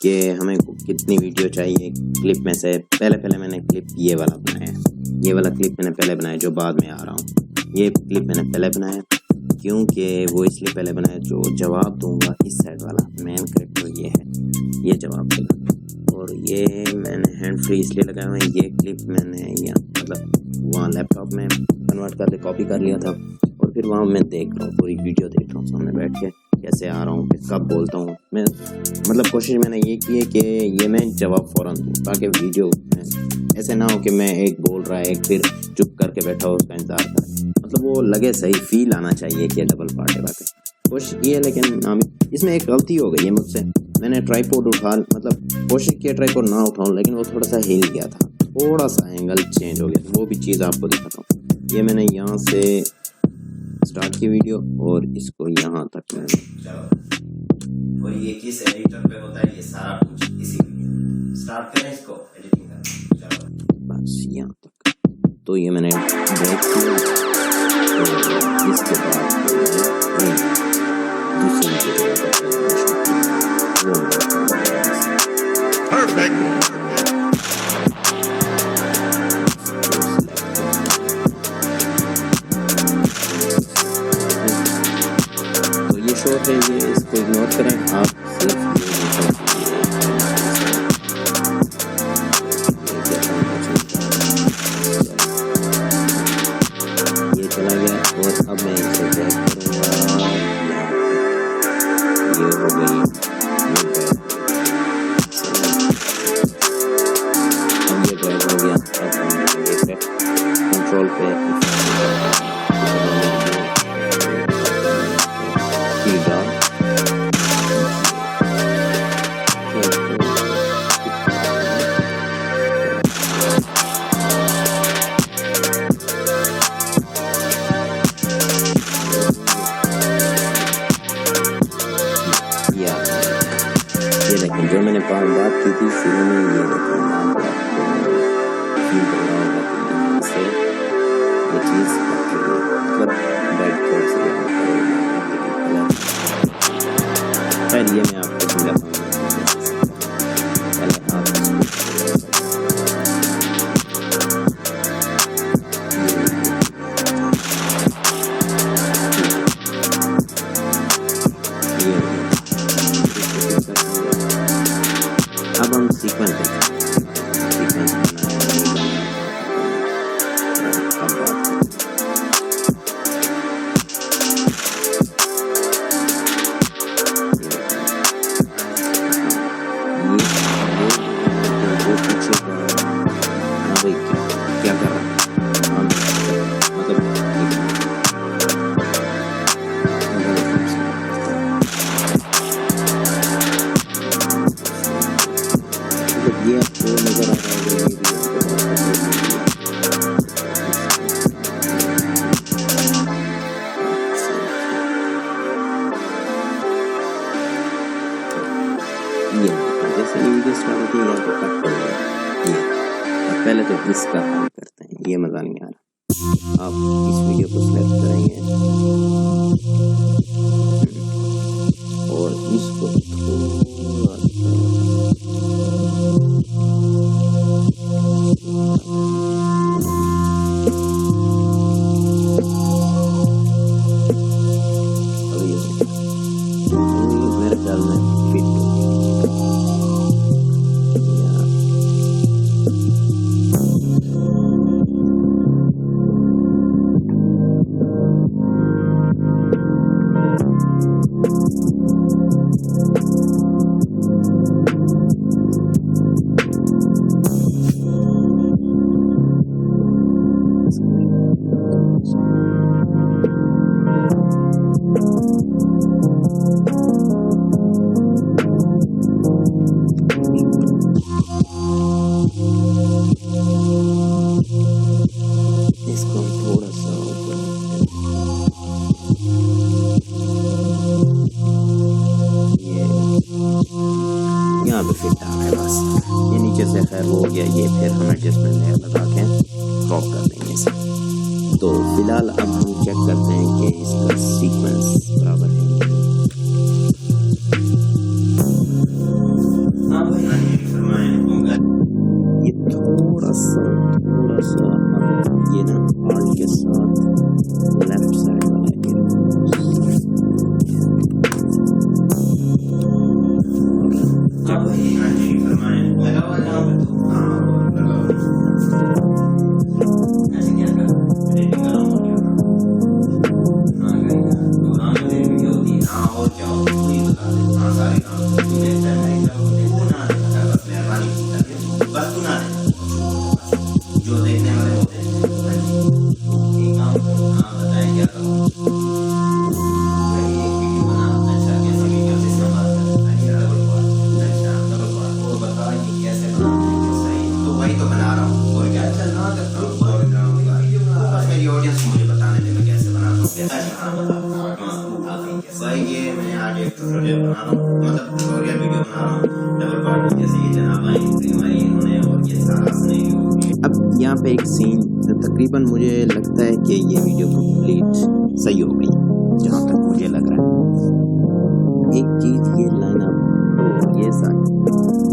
कि हमें कितनी वीडियो चाहिए क्लिप में से। पहले मैंने क्लिप ये वाला बनाया, ये वाला क्लिप मैंने पहले बनाया जो बाद में आ रहा हूँ। ये क्लिप मैंने पहले बनाया क्योंकि वो इसलिए पहले बनाया जो जवाब दूंगा इस साइड वाला मेन कैरेक्टर ये है, ये जवाब देगा। और ये मैंने हैंड फ्री इसलिए लगाया हुआ है। ये क्लिप मैंने यहाँ मतलब वहाँ लैपटॉप में कन्वर्ट करके कॉपी कर लिया था और फिर वहाँ मैं देख रहा हूँ, पूरी वीडियो देख रहा हूँ सामने बैठ के कैसे आ रहा हूँ, कब बोलता हूँ मैं। मतलब कोशिश मैंने ये की है कि ये मैं जवाब फ़ौरन दूँ ताकि वीडियो ऐसे ना हो कि मैं एक बोल रहा है एक फिर चुप करके बैठा हो उसका इंतज़ार करें। मतलब वो लगे सही, फील आना चाहिए कि डबल पार्ट है बातें। कोशिश की है लेकिन इसमें एक गलती हो गई है मुझसे। मैंने ट्राइपॉड मतलब कोशिश की ट्राइपॉड ना उठाऊँ लेकिन वो थोड़ा सा हिल गया था, थोड़ा सा एंगल चेंज हो गया था। वो भी चीज़ आपको दिखाता हूँ। ये मैंने यहाँ से स्टार्ट की वीडियो और इसको यहाँ तक मैंने और ये किस एडिटर पे होता है ये सारा कुछ इसी स्टार्ट करें इसको एडिटिंग करना। चलो बस यहाँ तक। तो ये मैंने ब्रेक किया और इसके बाद है ये, इसको इग्नोर करें आप। सिर्फ ये चला गया और अब मैं इसे बैक करूँगा। ये हो गई, ये बैक हो गया। अब हम ये कंट्रोल पे जो मैंने बात की थी शुरू में, ये से ये चीज़ मतलब बैड थॉट से खैर ये मैं आपको समझाता हूँ। पहले आप अब हम सीक्वेंस क्या कर रहा है मतलब ये आपको नजर आ रहा है। ये जैसे ये वीडियो स्टार्ट होती है यहाँ पे कट कर ये पहले तो इसका काम करते हैं, ये मज़ा नहीं आ रहा। आप इस वीडियो को सिलेक्ट करेंगे और इसको थोड़ा मेरे ख्याल में फिट हो इसको थोड़ा सा ये यहाँ पे फिट आ रहा है बस। ये नीचे से खैर हो गया। ये फिर हम एडजस्टमेंट लेयर लगा के ड्रॉप कर देंगे इसे। तो फिलहाल अब हम चेक करते हैं कि इसका सीक्वेंस बराबर है। हाँ भाई, हाँ जी, फरमाएं। लगा हुआ है जहाँ पे तो? हाँ, लगा हुआ है। ऐसे क्या कर? एडिटिंग कर रहा हूँ वीडियो का। हाँ करेगा। प्रोग्राम में तेरी वीडियो होती है। हाँ और क्या हो? तू ही बता दे। हाँ सारे काम तू देखता है, मेरी तरफ से तू ना देखता, बस मेहरबानी की करके बस तू ना देखता। जो देखने वाले होते हैं। हाँ जी। एक काम करो। हाँ बताएं क्या करूँ? भाई एक वीडियो बना। अच्छा कैसे वीडियो जिसमें बात करें? भाई डबल बात। अच्छा डबल बात। और बता ये कैसे बनाते हैं? सही तो वही तो बना रहा हूँ। और क्या चल रहा है? बस मेरी ऑडियंस को मुझे बताने दे मैं कैसे बनाता हूँ। कैसे? हाँ बता। भाई ये मैं आज एक ट्यूटोरियल बना रहा हूँ, मतलब ट्यूटोरियल वीडियो बना रहा हूँ डबल पार्ट। जैसे ये जनाब आई इन्होंने और ये सारा अपने अब यहाँ पे एक सीन तकरीबन मुझे लगता है कि ये वीडियो कंप्लीट सही हो गई, जहाँ तक मुझे लग रहा है। एक चीज़ ये लाइन अप ये सारी